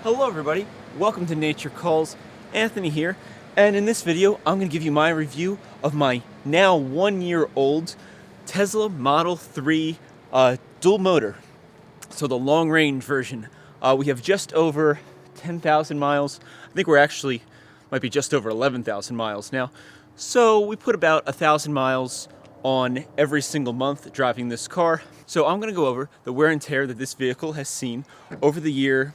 Hello everybody, welcome to Nature Calls. Anthony here, and in this video I'm going to give you my review of my now 1-year-old Tesla Model 3 dual motor. So the long range version. We have just over 10,000 miles. I think we're actually might be just over 11,000 miles now. So we put about 1,000 miles on every single month driving this car. So I'm going to go over the wear and tear that this vehicle has seen over the year.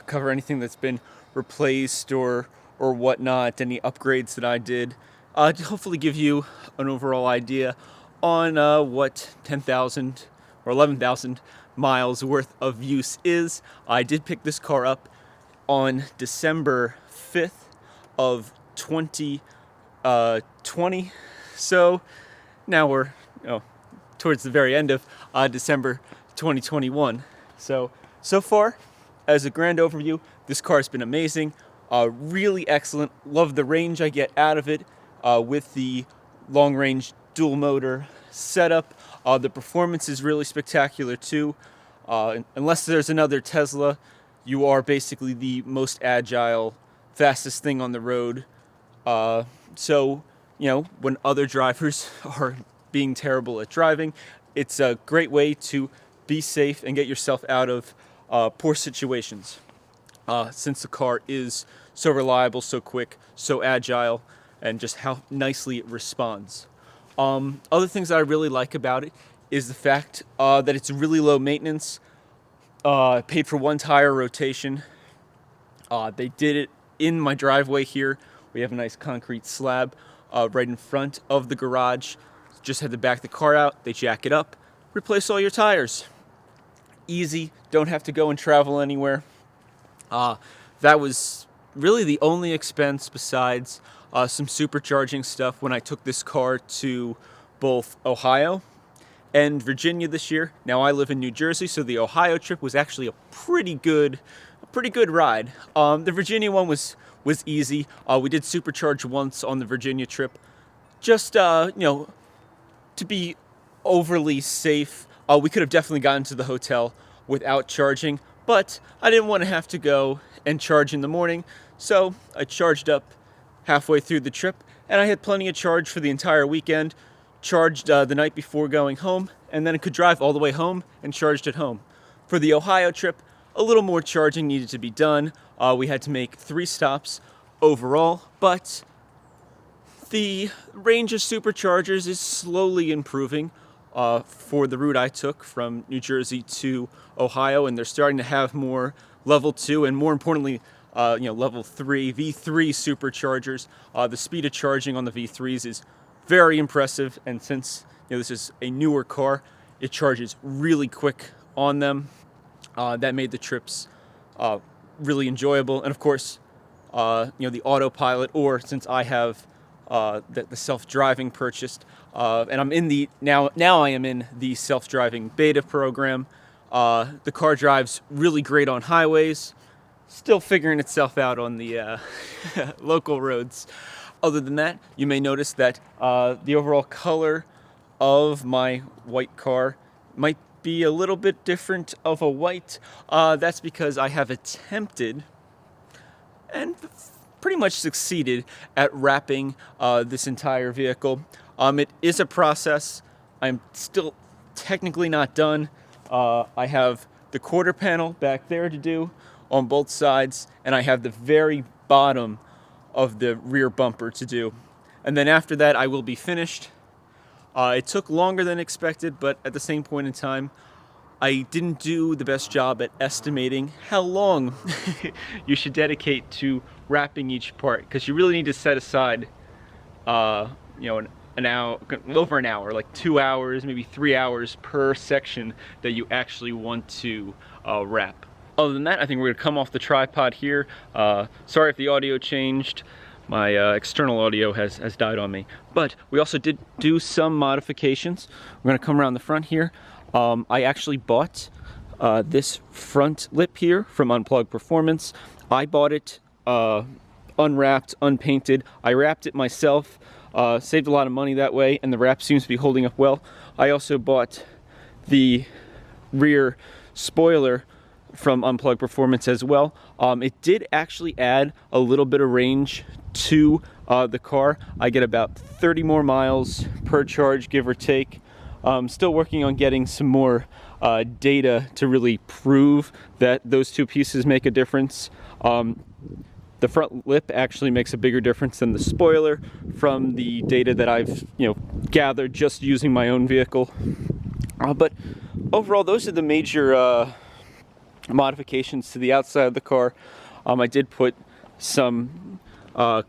Cover anything that's been replaced or whatnot, any upgrades that I did, to hopefully give you an overall idea on what 10,000 or 11,000 miles worth of use is. I did pick this car up on December 5th of 2020, so now we're towards the very end of December 2021. So far, as a grand overview, this car has been amazing, really excellent. Love the range I get out of it with the long-range dual motor setup. The performance is really spectacular too. Unless there's another Tesla, you are basically the most agile, fastest thing on the road. So, when other drivers are being terrible at driving, it's a great way to be safe and get yourself out of poor situations, since the car is so reliable, so quick, so agile, and just how nicely it responds. Other things that I really like about it is the fact that it's really low maintenance, paid for one tire rotation. They did it in my driveway here. We have a nice concrete slab right in front of the garage. Just had to back the car out, they jack it up, replace all your tires. Easy, don't have to go and travel anywhere. That was really the only expense besides some supercharging stuff when I took this car to both Ohio and Virginia this year. Now I live in New Jersey, so the Ohio trip was actually a pretty good ride. The Virginia one was easy. We did supercharge once on the Virginia trip, just to be overly safe. We could have definitely gotten to the hotel without charging, but I didn't want to have to go and charge in the morning, so I charged up halfway through the trip, and I had plenty of charge for the entire weekend. Charged the night before going home, and then I could drive all the way home and charged at home. For the Ohio trip, a little more charging needed to be done. We had to make 3 stops overall, but the range of superchargers is slowly improving. For the route I took from New Jersey to Ohio, and they're starting to have more level 2 and, more importantly, level 3 V3 superchargers. The speed of charging on the V3s is very impressive, and since this is a newer car, it charges really quick on them. That made the trips really enjoyable, and of course, the autopilot, or since I have the self-driving purchased, and I'm in the now I am in the self-driving beta program. The car drives really great on highways, still figuring itself out on the local roads. Other than that, you may notice that the overall color of my white car might be a little bit different of a white. That's because I have attempted and pretty much succeeded at wrapping this entire vehicle. It is a process. I'm still technically not done. I have the quarter panel back there to do on both sides, and I have the very bottom of the rear bumper to do. And then after that, I will be finished. It took longer than expected, but at the same point in time, I didn't do the best job at estimating how long you should dedicate to wrapping each part, because you really need to set aside, an hour, over an hour, like 2 hours, maybe 3 hours per section that you actually want to wrap. Other than that, I think we're gonna come off the tripod here. Sorry if the audio changed. My external audio has died on me. But we also did do some modifications. We're gonna come around the front here. I actually bought this front lip here from Unplugged Performance. I bought it unwrapped, unpainted. I wrapped it myself, saved a lot of money that way, and the wrap seems to be holding up well. I also bought the rear spoiler from Unplugged Performance as well. It did actually add a little bit of range to the car. I get about 30 more miles per charge, give or take. Still working on getting some more data to really prove that those two pieces make a difference. The front lip actually makes a bigger difference than the spoiler from the data that I've gathered just using my own vehicle. But overall, those are the major modifications to the outside of the car. I did put some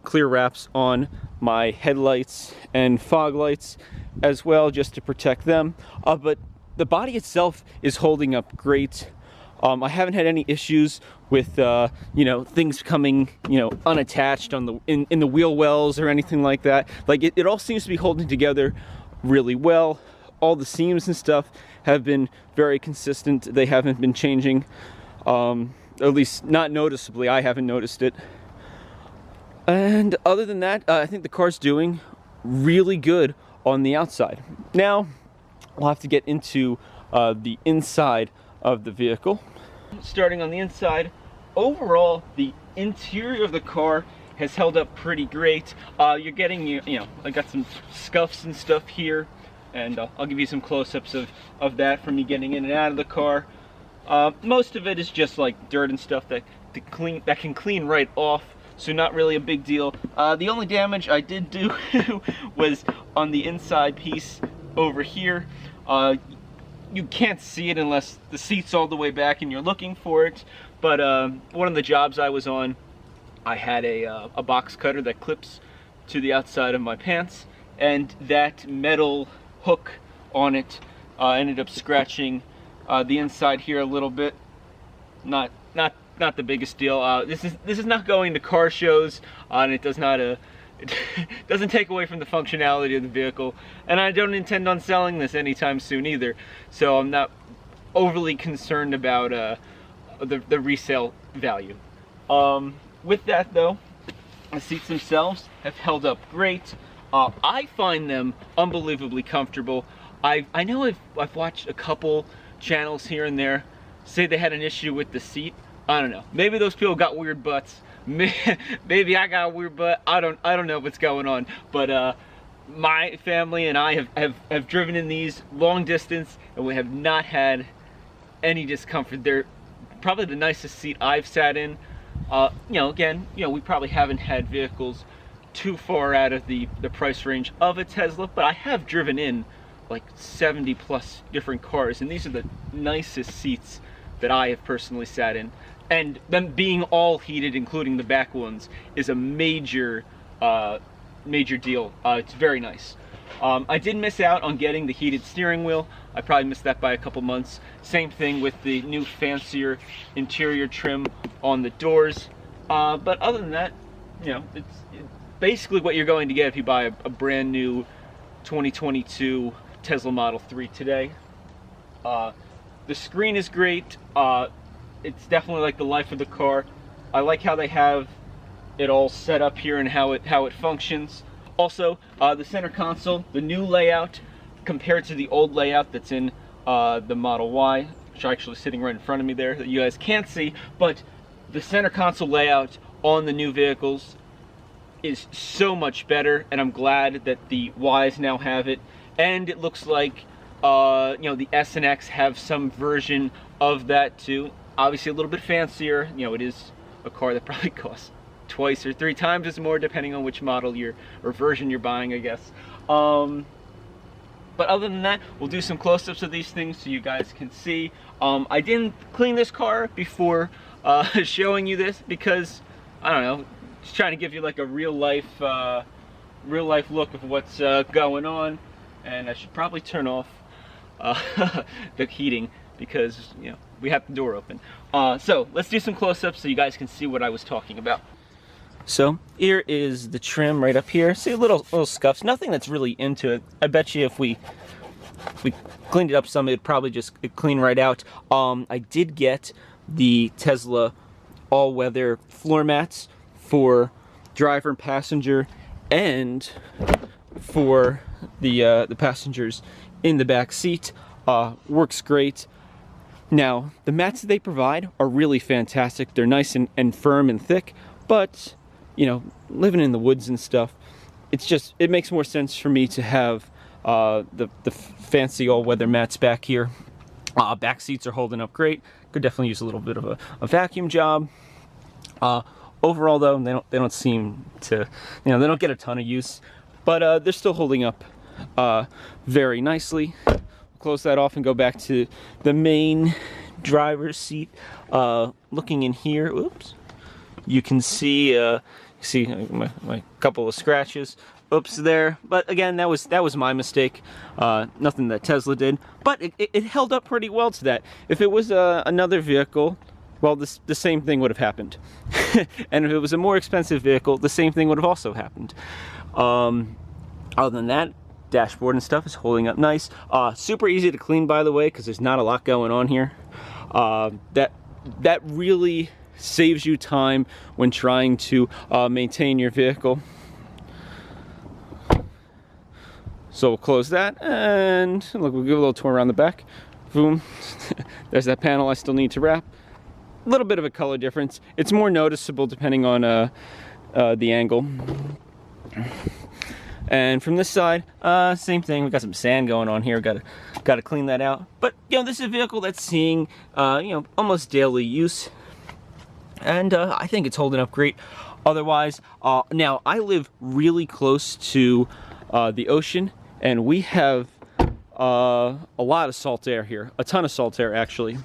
clear wraps on my headlights and fog lights as well, just to protect them. But the body itself is holding up great. I haven't had any issues with things coming unattached on in the wheel wells or anything like that. Like it all seems to be holding together really well. All the seams and stuff have been very consistent. They haven't been changing, at least not noticeably. I haven't noticed it. And other than that, I think the car's doing really good on the outside. Now we'll have to get into the inside of the vehicle. Starting on the inside, overall the interior of the car has held up pretty great. You're getting, I got some scuffs and stuff here, and I'll give you some close-ups of that from me getting in and out of the car. Most of it is just like dirt and stuff that can clean right off, so not really a big deal. The only damage I did do was on the inside piece over here. You can't see it unless the seat's all the way back and you're looking for it, but one of the jobs I was on, I had a box cutter that clips to the outside of my pants, and that metal hook on it ended up scratching the inside here a little bit. Not the biggest deal. This is not going to car shows, and it does not it doesn't take away from the functionality of the vehicle, and I don't intend on selling this anytime soon either, so I'm not overly concerned about the resale value. With that though, the seats themselves have held up great. I find them unbelievably comfortable. I know I've watched a couple channels here and there say they had an issue with the seat. I don't know. Maybe those people got weird butts. Maybe I got a weird butt. I don't know what's going on. But my family and I have driven in these long distance, and we have not had any discomfort. They're probably the nicest seat I've sat in. Again, we probably haven't had vehicles too far out of the price range of a Tesla, but I have driven in like 70 plus different cars, and these are the nicest seats that I have personally sat in. And them being all heated, including the back ones, is a major deal. It's very nice. I did miss out on getting the heated steering wheel. I probably missed that by a couple months. Same thing with the new fancier interior trim on the doors. But other than that, it's basically what you're going to get if you buy a brand new 2022 Tesla Model 3 today. The screen is great. It's definitely like the life of the car. I like how they have it all set up here and how it functions. Also, the center console, the new layout compared to the old layout that's in the Model Y, which are actually sitting right in front of me there that you guys can't see, but the center console layout on the new vehicles is so much better, and I'm glad that the Ys now have it. And it looks like the S and X have some version of that too. Obviously a little bit fancier. It is a car that probably costs twice or three times as more, depending on which model or version you're buying, I guess. But other than that, we'll do some close-ups of these things so you guys can see. I didn't clean this car before showing you this because, I don't know, just trying to give you like a real life look of what's going on. And I should probably turn off the heating because we have the door open. So let's do some close-ups so you guys can see what I was talking about. So here is the trim right up here. See little scuffs, nothing that's really into it. I bet you if we cleaned it up some, it'd probably just clean right out. I did get the Tesla all-weather floor mats for driver and passenger, and for the passengers in the back seat. Works great. Now, the mats that they provide are really fantastic. They're nice and firm and thick, but, you know, living in the woods and stuff, it makes more sense for me to have the fancy all-weather mats back here. Back seats are holding up great. Could definitely use a little bit of a vacuum job. Overall, though, they don't seem to, you know, they don't get a ton of use, but they're still holding up very nicely. Close that off and go back to the main driver's seat. Looking in here, oops, you can see my couple of scratches. Oops, there. But again, that was my mistake. Nothing that Tesla did, but it held up pretty well to that. If it was another vehicle, well, the same thing would have happened. And if it was a more expensive vehicle, the same thing would have also happened. Other than that, dashboard and stuff is holding up nice. Super easy to clean, by the way, because there's not a lot going on here. That really saves you time when trying to maintain your vehicle. So we'll close that, and look, we'll give a little tour around the back. Boom. There's that panel I still need to wrap. A little bit of a color difference. It's more noticeable depending on the angle. And from this side, same thing. We got some sand going on here. Got to clean that out. But you know, this is a vehicle that's seeing you know, almost daily use, and I think it's holding up great. Otherwise, now I live really close to the ocean, and we have a lot of salt air here, a ton of salt air actually.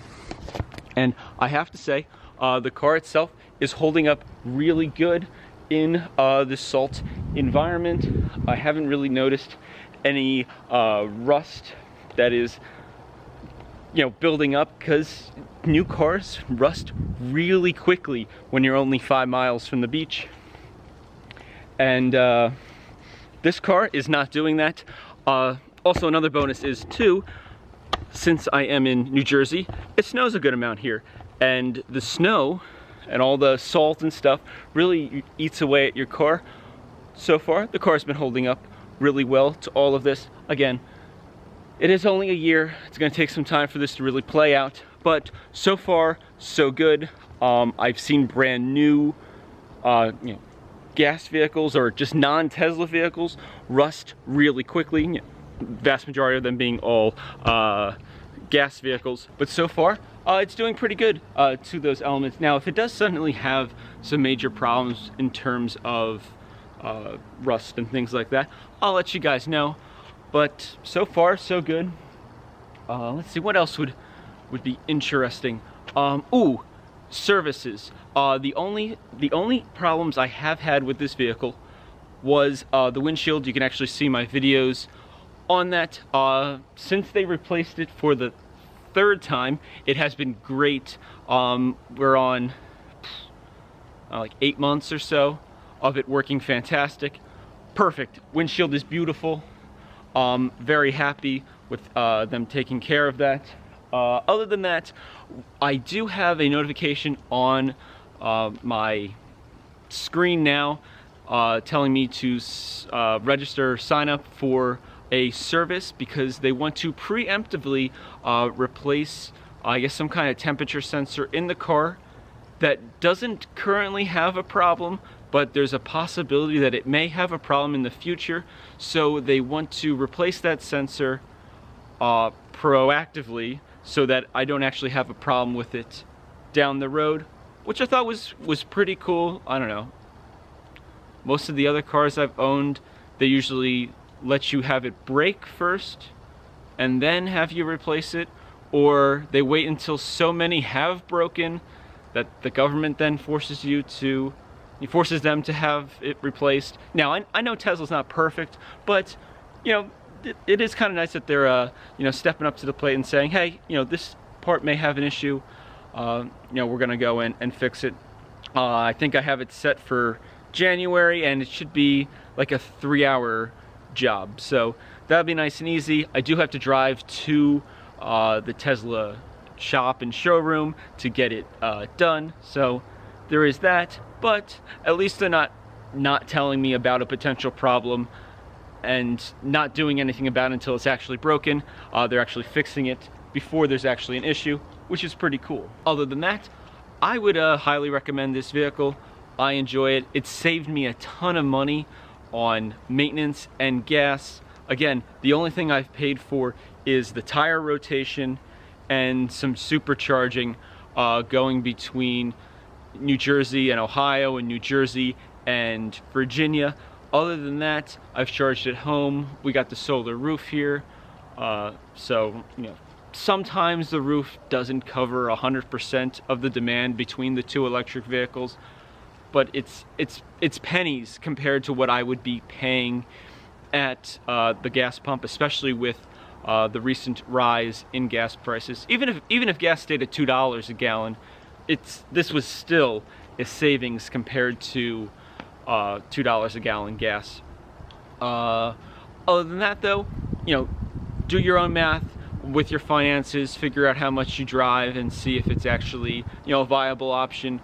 And I have to say, the car itself is holding up really good in the salt environment. I haven't really noticed any rust that is, you know, building up, because new cars rust really quickly when you're only 5 miles from the beach. And this car is not doing that. Also, another bonus is too, since I am in New Jersey, it snows a good amount here, and the snow and all the salt and stuff really eats away at your car. So far, the car's been holding up really well to all of this. Again, it is only a year. It's going to take some time for this to really play out, but so far, so good. I've seen brand new, you know, gas vehicles or just non-Tesla vehicles rust really quickly. You know, vast majority of them being all gas vehicles, but so far it's doing pretty good to those elements. Now, if it does suddenly have some major problems in terms of rust and things like that, I'll let you guys know. But so far, so good. Let's see, what else would be interesting. Ooh, services. The only problems I have had with this vehicle was the windshield. You can actually see my videos on that. Since they replaced it for the 3rd time, it has been great. We're on like 8 months or so of it working fantastic. Perfect. Windshield is beautiful. Very happy with them taking care of that. Other than that, I do have a notification on my screen now telling me to register, sign up for a service, because they want to preemptively replace, I guess, some kind of temperature sensor in the car that doesn't currently have a problem, but there's a possibility that it may have a problem in the future. So they want to replace that sensor proactively, so that I don't actually have a problem with it down the road, which I thought was pretty cool. I don't know. Most of the other cars I've owned, they usually let you have it break first and then have you replace it, or they wait until so many have broken that the government then forces them to have it replaced. Now, I know Tesla's not perfect, but you know, it is kind of nice that they're you know, stepping up to the plate and saying, hey, you know, this part may have an issue. You know, we're gonna go in and fix it. I think I have it set for January, and it should be like a 3-hour job, so that'll be nice and easy. I do have to drive to the Tesla shop and showroom to get it done, so there is that. But at least they're not telling me about a potential problem and not doing anything about it until it's actually broken. They're actually fixing it before there's actually an issue, which is pretty cool. Other than that, I would highly recommend this vehicle. I enjoy it. It saved me a ton of money on maintenance and gas. Again, the only thing I've paid for is the tire rotation and some supercharging going between New Jersey and Ohio and New Jersey and Virginia. Other than that, I've charged at home. We got the solar roof here, so you know, sometimes the roof doesn't cover 100% of the demand between the two electric vehicles, but it's pennies compared to what I would be paying at the gas pump, especially with the recent rise in gas prices. Even if gas stayed at $2 a gallon, this was still a savings compared to $2 a gallon gas. Other than that, though, you know, do your own math with your finances, figure out how much you drive, and see if it's actually, you know, a viable option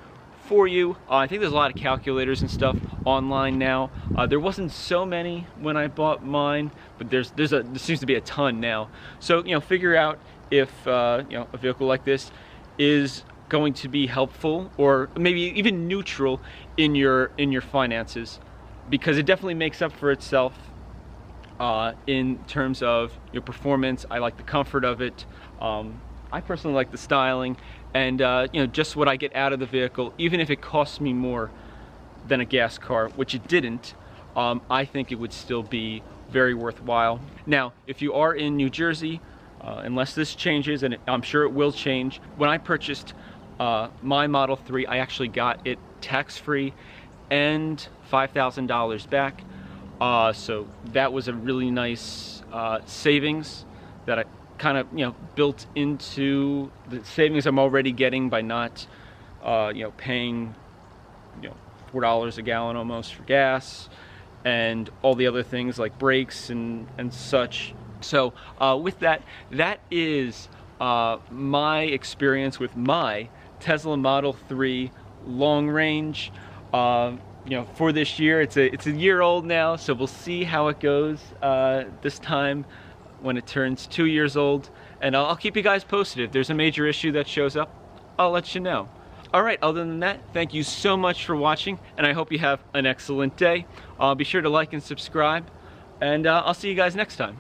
for you. I think there's a lot of calculators and stuff online now. There wasn't so many when I bought mine, but there seems to be a ton now. So, you know, figure out if you know, a vehicle like this is going to be helpful or maybe even neutral in your finances, because it definitely makes up for itself in terms of your performance. I like the comfort of it. I personally like the styling, and you know, just what I get out of the vehicle, even if it costs me more than a gas car, which it didn't. I think it would still be very worthwhile. Now, if you are in New Jersey, unless this changes, and I'm sure it will change, when I purchased my Model 3, I actually got it tax-free and $5,000 back. So that was a really nice savings that I kind of, you know, built into the savings I'm already getting by not, you know, paying, you know, $4 a gallon almost for gas and all the other things like brakes and such. So with that, that is my experience with my Tesla Model 3 long range. You know, for this year, it's a year old now, so we'll see how it goes this time when it turns 2 years old, and I'll keep you guys posted. If there's a major issue that shows up, I'll let you know. All right, other than that, thank you so much for watching, and I hope you have an excellent day. Be sure to like and subscribe, and I'll see you guys next time.